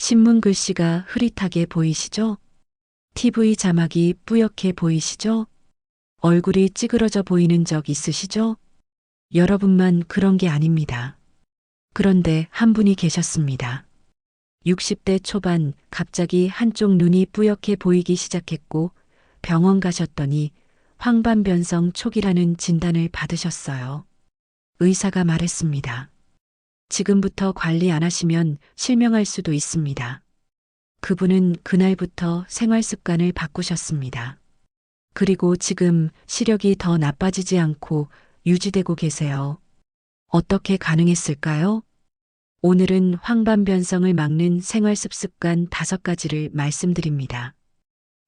신문 글씨가 흐릿하게 보이시죠? TV 자막이 뿌옇게 보이시죠? 얼굴이 찌그러져 보이는 적 있으시죠? 여러분만 그런 게 아닙니다. 그런데 한 분이 계셨습니다. 60대 초반 갑자기 한쪽 눈이 뿌옇게 보이기 시작했고 병원 가셨더니 황반변성 초기라는 진단을 받으셨어요. 의사가 말했습니다. 지금부터 관리 안 하시면 실명할 수도 있습니다. 그분은 그날부터 생활 습관을 바꾸셨습니다. 그리고 지금 시력이 더 나빠지지 않고 유지되고 계세요. 어떻게 가능했을까요? 오늘은 황반변성을 막는 생활 습관 5가지를 말씀드립니다.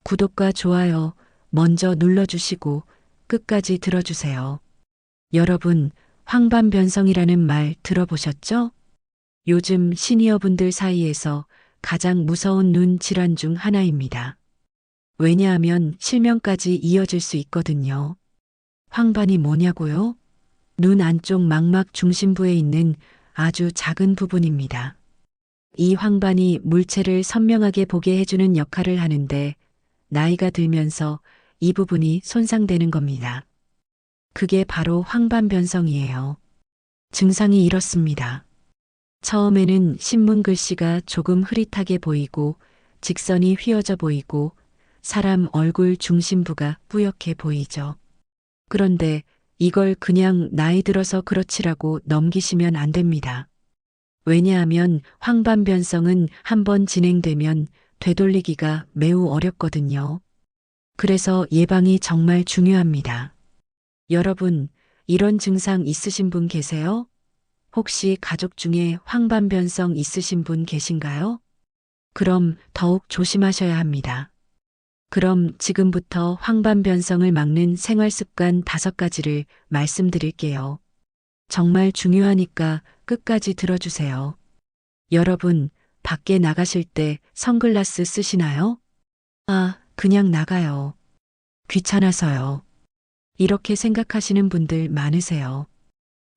구독과 좋아요 먼저 눌러주시고 끝까지 들어주세요. 여러분, 황반변성이라는 말 들어보셨죠? 요즘 시니어분들 사이에서 가장 무서운 눈 질환 중 하나입니다. 왜냐하면 실명까지 이어질 수 있거든요. 황반이 뭐냐고요? 눈 안쪽 망막 중심부에 있는 아주 작은 부분입니다. 이 황반이 물체를 선명하게 보게 해주는 역할을 하는데 나이가 들면서 이 부분이 손상되는 겁니다. 그게 바로 황반변성이에요. 증상이 이렇습니다. 처음에는 신문 글씨가 조금 흐릿하게 보이고 직선이 휘어져 보이고 사람 얼굴 중심부가 뿌옇게 보이죠. 그런데 이걸 그냥 나이 들어서 그렇지라고 넘기시면 안 됩니다. 왜냐하면 황반변성은 한번 진행되면 되돌리기가 매우 어렵거든요. 그래서 예방이 정말 중요합니다. 여러분, 이런 증상 있으신 분 계세요? 혹시 가족 중에 황반변성 있으신 분 계신가요? 그럼 더욱 조심하셔야 합니다. 그럼 지금부터 황반변성을 막는 생활 습관 5가지를 말씀드릴게요. 정말 중요하니까 끝까지 들어주세요. 여러분, 밖에 나가실 때 선글라스 쓰시나요? 아, 그냥 나가요. 귀찮아서요. 이렇게 생각하시는 분들 많으세요.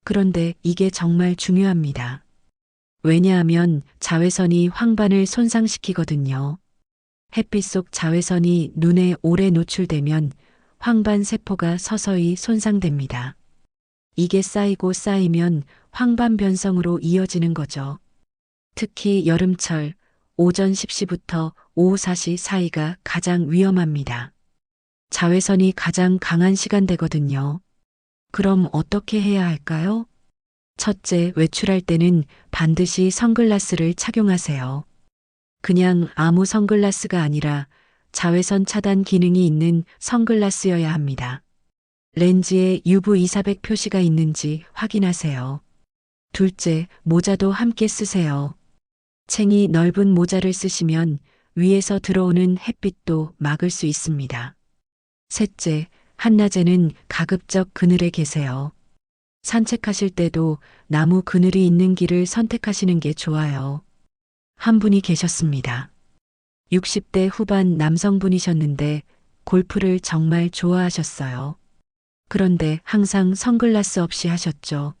그런데 이게 정말 중요합니다. 왜냐하면 자외선이 황반을 손상시키거든요. 햇빛 속 자외선이 눈에 오래 노출되면 황반 세포가 서서히 손상됩니다. 이게 쌓이고 쌓이면 황반변성으로 이어지는 거죠. 특히 여름철 오전 10시부터 오후 4시 사이가 가장 위험합니다. 자외선이 가장 강한 시간대거든요. 그럼 어떻게 해야 할까요? 첫째, 외출할 때는 반드시 선글라스를 착용하세요. 그냥 아무 선글라스가 아니라 자외선 차단 기능이 있는 선글라스여야 합니다. 렌즈에 UV200 표시가 있는지 확인하세요. 둘째, 모자도 함께 쓰세요. 챙이 넓은 모자를 쓰시면 위에서 들어오는 햇빛도 막을 수 있습니다. 셋째, 한낮에는 가급적 그늘에 계세요. 산책하실 때도 나무 그늘이 있는 길을 선택하시는 게 좋아요. 한 분이 계셨습니다. 60대 후반 남성분이셨는데 골프를 정말 좋아하셨어요. 그런데 항상 선글라스 없이 하셨죠.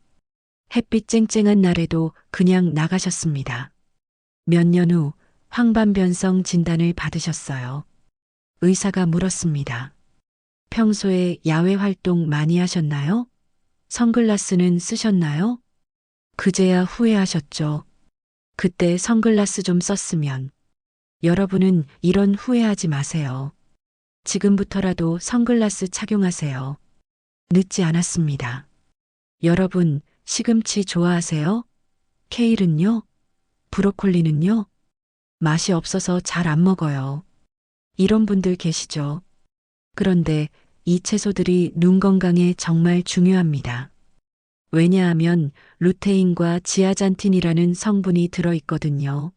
햇빛 쨍쨍한 날에도 그냥 나가셨습니다. 몇 년 후 황반변성 진단을 받으셨어요. 의사가 물었습니다. 평소에 야외 활동 많이 하셨나요? 선글라스는 쓰셨나요? 그제야 후회하셨죠. 그때 선글라스 좀 썼으면. 여러분은 이런 후회하지 마세요. 지금부터라도 선글라스 착용하세요. 늦지 않았습니다. 여러분, 시금치 좋아하세요? 케일은요? 브로콜리는요? 맛이 없어서 잘 안 먹어요. 이런 분들 계시죠? 그런데 이 채소들이 눈 건강에 정말 중요합니다. 왜냐하면 루테인과 지아잔틴이라는 성분이 들어있거든요.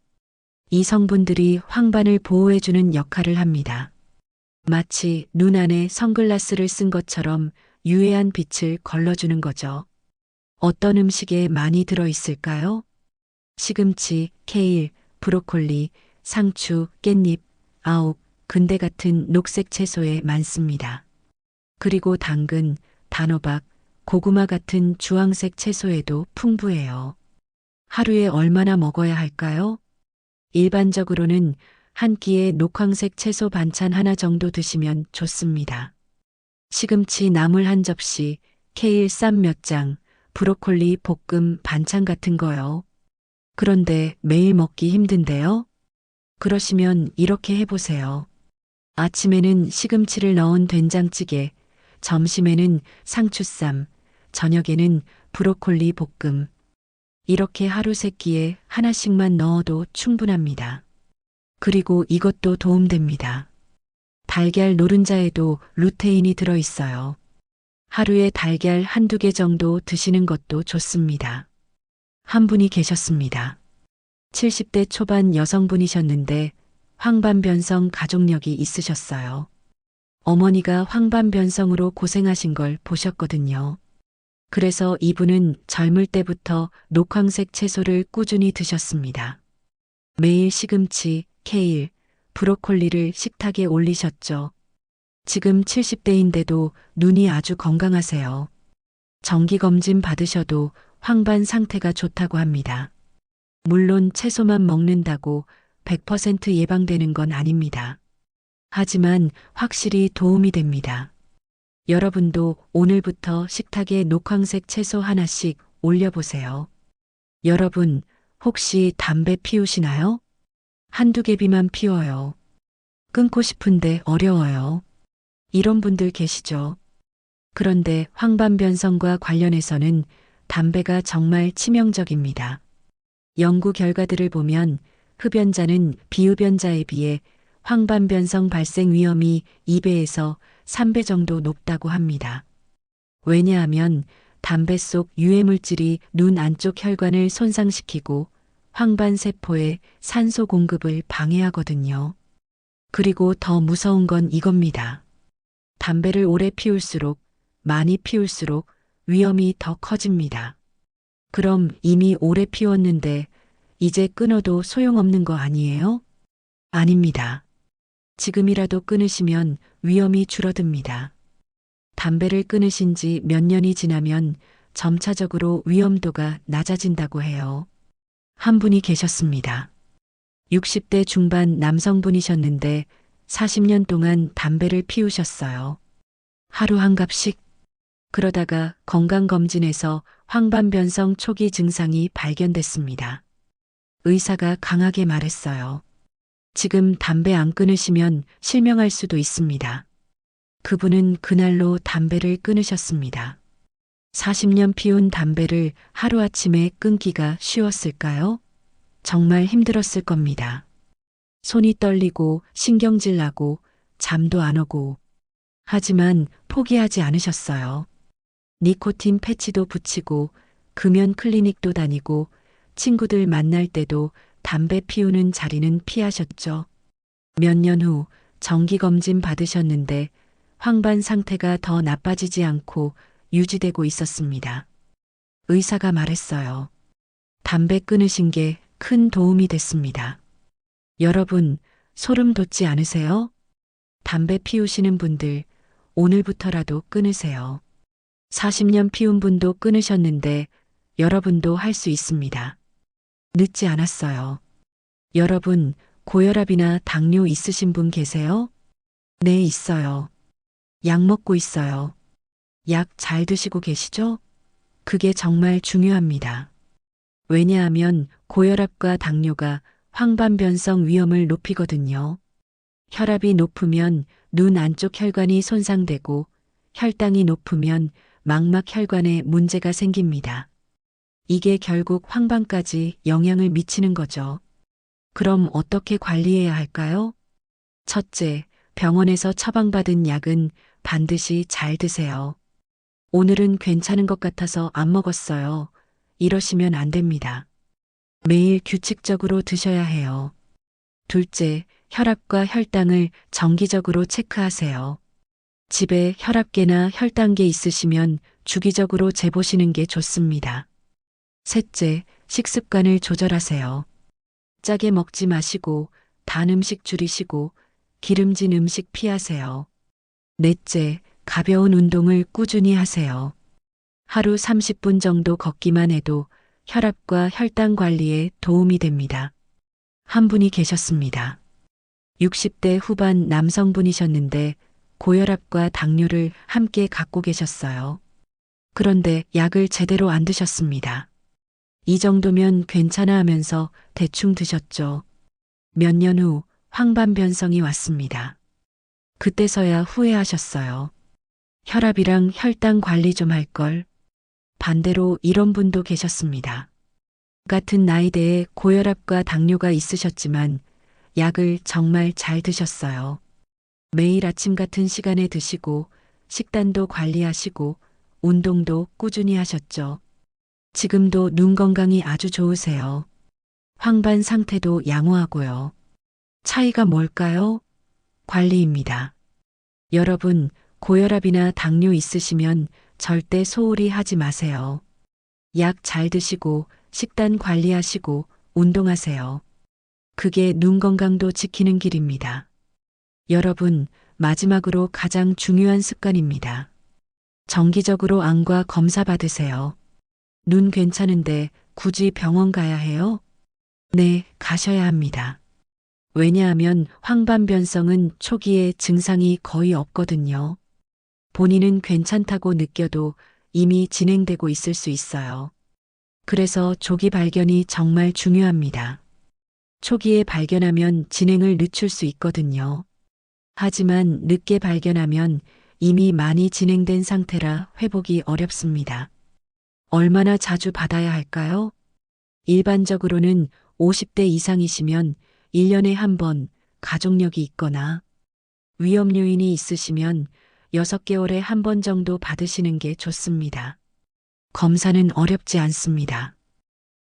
이 성분들이 황반을 보호해주는 역할을 합니다. 마치 눈 안에 선글라스를 쓴 것처럼 유해한 빛을 걸러주는 거죠. 어떤 음식에 많이 들어있을까요? 시금치, 케일, 브로콜리, 상추, 깻잎, 아욱, 근대 같은 녹색 채소에 많습니다. 그리고 당근, 단호박, 고구마 같은 주황색 채소에도 풍부해요. 하루에 얼마나 먹어야 할까요? 일반적으로는 한 끼에 녹황색 채소 반찬 하나 정도 드시면 좋습니다. 시금치 나물 한 접시, 케일 쌈 몇 장, 브로콜리 볶음 반찬 같은 거요. 그런데 매일 먹기 힘든데요? 그러시면 이렇게 해보세요. 아침에는 시금치를 넣은 된장찌개, 점심에는 상추쌈, 저녁에는 브로콜리 볶음. 이렇게 하루 세 끼에 하나씩만 넣어도 충분합니다. 그리고 이것도 도움됩니다. 달걀 노른자에도 루테인이 들어있어요. 하루에 달걀 한두 개 정도 드시는 것도 좋습니다. 한 분이 계셨습니다. 70대 초반 여성분이셨는데 황반변성 가족력이 있으셨어요. 어머니가 황반변성으로 고생하신 걸 보셨거든요. 그래서 이분은 젊을 때부터 녹황색 채소를 꾸준히 드셨습니다. 매일 시금치, 케일, 브로콜리를 식탁에 올리셨죠. 지금 70대인데도 눈이 아주 건강하세요. 정기검진 받으셔도 황반 상태가 좋다고 합니다. 물론 채소만 먹는다고 100% 예방되는 건 아닙니다. 하지만 확실히 도움이 됩니다. 여러분도 오늘부터 식탁에 녹황색 채소 하나씩 올려보세요. 여러분, 혹시 담배 피우시나요? 한두 개비만 피워요. 끊고 싶은데 어려워요. 이런 분들 계시죠? 그런데 황반변성과 관련해서는 담배가 정말 치명적입니다. 연구 결과들을 보면 흡연자는 비흡연자에 비해 황반변성 발생 위험이 2배에서 3배 정도 높다고 합니다. 왜냐하면 담배 속 유해물질이 눈 안쪽 혈관을 손상시키고 황반세포에 산소 공급을 방해하거든요. 그리고 더 무서운 건 이겁니다. 담배를 오래 피울수록, 많이 피울수록 위험이 더 커집니다. 그럼 이미 오래 피웠는데 이제 끊어도 소용없는 거 아니에요? 아닙니다. 지금이라도 끊으시면 위험이 줄어듭니다. 담배를 끊으신 지 몇 년이 지나면 점차적으로 위험도가 낮아진다고 해요. 한 분이 계셨습니다. 60대 중반 남성분이셨는데 40년 동안 담배를 피우셨어요. 하루 한 갑씩. 그러다가 건강검진에서 황반변성 초기 증상이 발견됐습니다. 의사가 강하게 말했어요. 지금 담배 안 끊으시면 실명할 수도 있습니다. 그분은 그날로 담배를 끊으셨습니다. 40년 피운 담배를 하루아침에 끊기가 쉬웠을까요? 정말 힘들었을 겁니다. 손이 떨리고 신경질 나고 잠도 안 오고. 하지만 포기하지 않으셨어요. 니코틴 패치도 붙이고 금연 클리닉도 다니고 친구들 만날 때도 담배 피우는 자리는 피하셨죠. 몇 년 후 정기검진 받으셨는데 황반 상태가 더 나빠지지 않고 유지되고 있었습니다. 의사가 말했어요. 담배 끊으신 게 큰 도움이 됐습니다. 여러분, 소름 돋지 않으세요? 담배 피우시는 분들, 오늘부터라도 끊으세요. 40년 피운 분도 끊으셨는데 여러분도 할 수 있습니다. 늦지 않았어요. 여러분, 고혈압이나 당뇨 있으신 분 계세요? 네, 있어요. 약 먹고 있어요. 약 잘 드시고 계시죠? 그게 정말 중요합니다. 왜냐하면 고혈압과 당뇨가 황반변성 위험을 높이거든요. 혈압이 높으면 눈 안쪽 혈관이 손상되고 혈당이 높으면 망막 혈관에 문제가 생깁니다. 이게 결국 황반까지 영향을 미치는 거죠. 그럼 어떻게 관리해야 할까요? 첫째, 병원에서 처방받은 약은 반드시 잘 드세요. 오늘은 괜찮은 것 같아서 안 먹었어요. 이러시면 안 됩니다. 매일 규칙적으로 드셔야 해요. 둘째, 혈압과 혈당을 정기적으로 체크하세요. 집에 혈압계나 혈당계 있으시면 주기적으로 재보시는 게 좋습니다. 셋째, 식습관을 조절하세요. 짜게 먹지 마시고 단 음식 줄이시고 기름진 음식 피하세요. 넷째, 가벼운 운동을 꾸준히 하세요. 하루 30분 정도 걷기만 해도 혈압과 혈당 관리에 도움이 됩니다. 한 분이 계셨습니다. 60대 후반 남성분이셨는데 고혈압과 당뇨를 함께 갖고 계셨어요. 그런데 약을 제대로 안 드셨습니다. 이 정도면 괜찮아 하면서 대충 드셨죠. 몇 년 후 황반변성이 왔습니다. 그때서야 후회하셨어요. 혈압이랑 혈당 관리 좀 할 걸. 반대로 이런 분도 계셨습니다. 같은 나이대에 고혈압과 당뇨가 있으셨지만 약을 정말 잘 드셨어요. 매일 아침 같은 시간에 드시고 식단도 관리하시고 운동도 꾸준히 하셨죠. 지금도 눈 건강이 아주 좋으세요. 황반 상태도 양호하고요. 차이가 뭘까요? 관리입니다. 여러분, 고혈압이나 당뇨 있으시면 절대 소홀히 하지 마세요. 약 잘 드시고 식단 관리하시고 운동하세요. 그게 눈 건강도 지키는 길입니다. 여러분, 마지막으로 가장 중요한 습관입니다. 정기적으로 안과 검사 받으세요. 눈 괜찮은데 굳이 병원 가야 해요? 네, 가셔야 합니다. 왜냐하면 황반변성은 초기에 증상이 거의 없거든요. 본인은 괜찮다고 느껴도 이미 진행되고 있을 수 있어요. 그래서 조기 발견이 정말 중요합니다. 초기에 발견하면 진행을 늦출 수 있거든요. 하지만 늦게 발견하면 이미 많이 진행된 상태라 회복이 어렵습니다. 얼마나 자주 받아야 할까요? 일반적으로는 50대 이상이시면 1년에 한 번 가족력이 있거나 위험 요인이 있으시면 6개월에 한 번 정도 받으시는 게 좋습니다. 검사는 어렵지 않습니다.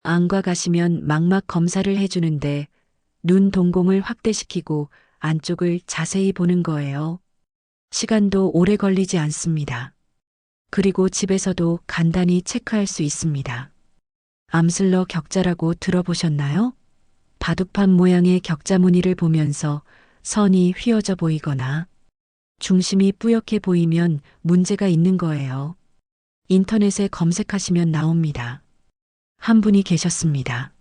안과 가시면 망막 검사를 해주는데 눈 동공을 확대시키고 안쪽을 자세히 보는 거예요. 시간도 오래 걸리지 않습니다. 그리고 집에서도 간단히 체크할 수 있습니다. 암슬러 격자라고 들어보셨나요? 바둑판 모양의 격자 무늬를 보면서 선이 휘어져 보이거나 중심이 뿌옇게 보이면 문제가 있는 거예요. 인터넷에 검색하시면 나옵니다. 한 분이 계셨습니다.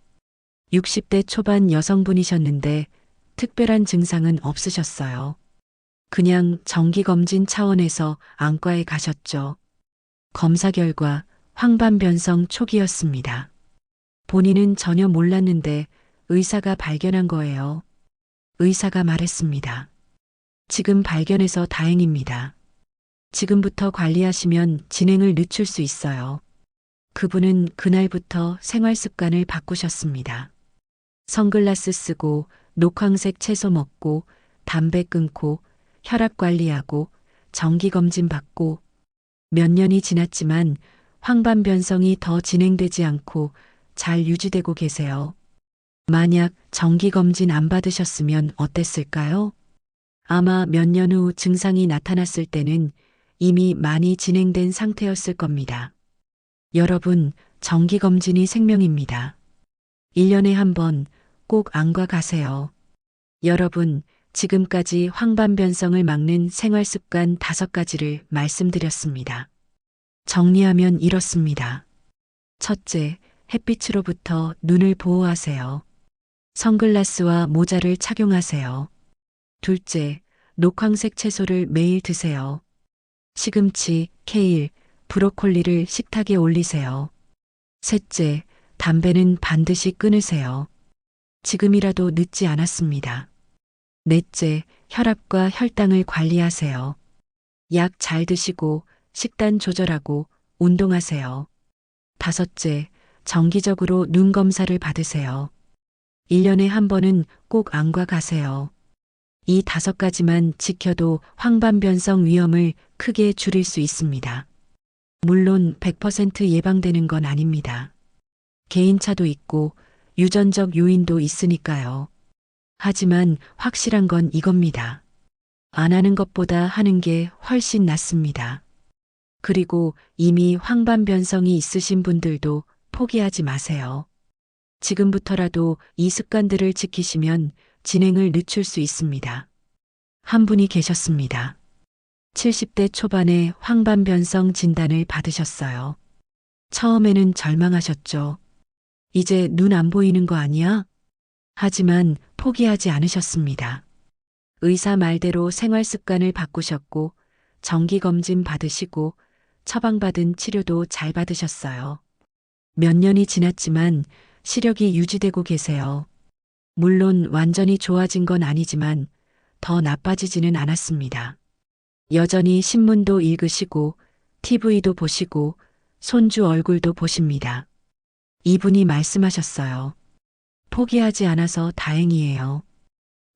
60대 초반 여성분이셨는데 특별한 증상은 없으셨어요. 그냥 정기검진 차원에서 안과에 가셨죠. 검사 결과 황반변성 초기였습니다. 본인은 전혀 몰랐는데 의사가 발견한 거예요. 의사가 말했습니다. 지금 발견해서 다행입니다. 지금부터 관리하시면 진행을 늦출 수 있어요. 그분은 그날부터 생활 습관을 바꾸셨습니다. 선글라스 쓰고 녹황색 채소 먹고 담배 끊고 혈압 관리하고 정기검진 받고 몇 년이 지났지만 황반변성이 더 진행되지 않고 잘 유지되고 계세요. 만약 정기검진 안 받으셨으면 어땠을까요? 아마 몇 년 후 증상이 나타났을 때는 이미 많이 진행된 상태였을 겁니다. 여러분, 정기검진이 생명입니다. 1년에 한 번 꼭 안과 가세요. 여러분, 지금까지 황반변성을 막는 생활습관 5가지를 말씀드렸습니다. 정리하면 이렇습니다. 첫째, 햇빛으로부터 눈을 보호하세요. 선글라스와 모자를 착용하세요. 둘째, 녹황색 채소를 매일 드세요. 시금치, 케일, 브로콜리를 식탁에 올리세요. 셋째, 담배는 반드시 끊으세요. 지금이라도 늦지 않았습니다. 넷째, 혈압과 혈당을 관리하세요. 약 잘 드시고 식단 조절하고 운동하세요. 다섯째, 정기적으로 눈 검사를 받으세요. 1년에 한 번은 꼭 안과 가세요. 이 5가지만 지켜도 황반변성 위험을 크게 줄일 수 있습니다. 물론 100% 예방되는 건 아닙니다. 개인차도 있고 유전적 요인도 있으니까요. 하지만 확실한 건 이겁니다. 안 하는 것보다 하는 게 훨씬 낫습니다. 그리고 이미 황반변성이 있으신 분들도 포기하지 마세요. 지금부터라도 이 습관들을 지키시면 진행을 늦출 수 있습니다. 한 분이 계셨습니다. 70대 초반에 황반변성 진단을 받으셨어요. 처음에는 절망하셨죠. 이제 눈 안 보이는 거 아니야? 하지만 포기하지 않으셨습니다. 의사 말대로 생활 습관을 바꾸셨고 정기검진 받으시고 처방받은 치료도 잘 받으셨어요. 몇 년이 지났지만 시력이 유지되고 계세요. 물론 완전히 좋아진 건 아니지만 더 나빠지지는 않았습니다. 여전히 신문도 읽으시고 TV도 보시고 손주 얼굴도 보십니다. 이분이 말씀하셨어요. 포기하지 않아서 다행이에요.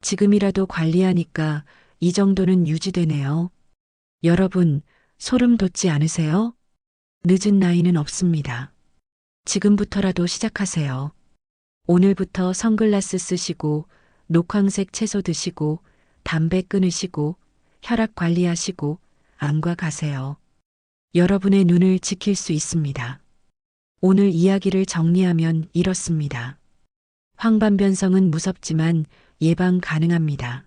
지금이라도 관리하니까 이 정도는 유지되네요. 여러분, 소름 돋지 않으세요? 늦은 나이는 없습니다. 지금부터라도 시작하세요. 오늘부터 선글라스 쓰시고, 녹황색 채소 드시고, 담배 끊으시고, 혈압 관리하시고, 안과 가세요. 여러분의 눈을 지킬 수 있습니다. 오늘 이야기를 정리하면 이렇습니다. 황반변성은 무섭지만 예방 가능합니다.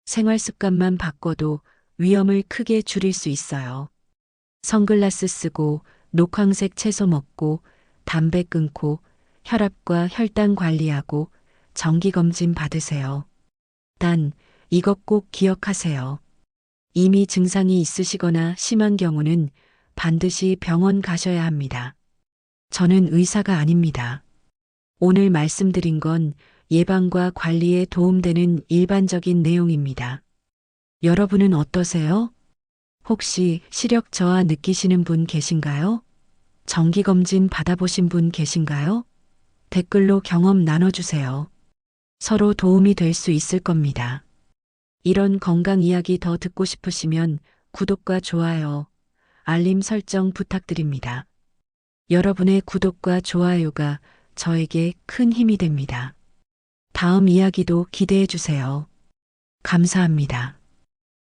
생활 습관만 바꿔도 위험을 크게 줄일 수 있어요. 선글라스 쓰고, 녹황색 채소 먹고, 담배 끊고, 혈압과 혈당 관리하고, 정기검진 받으세요. 단, 이것 꼭 기억하세요. 이미 증상이 있으시거나 심한 경우는 반드시 병원 가셔야 합니다. 저는 의사가 아닙니다. 오늘 말씀드린 건 예방과 관리에 도움되는 일반적인 내용입니다. 여러분은 어떠세요? 혹시 시력 저하 느끼시는 분 계신가요? 정기검진 받아보신 분 계신가요? 댓글로 경험 나눠주세요. 서로 도움이 될 수 있을 겁니다. 이런 건강 이야기 더 듣고 싶으시면 구독과 좋아요, 알림 설정 부탁드립니다. 여러분의 구독과 좋아요가 저에게 큰 힘이 됩니다. 다음 이야기도 기대해 주세요. 감사합니다.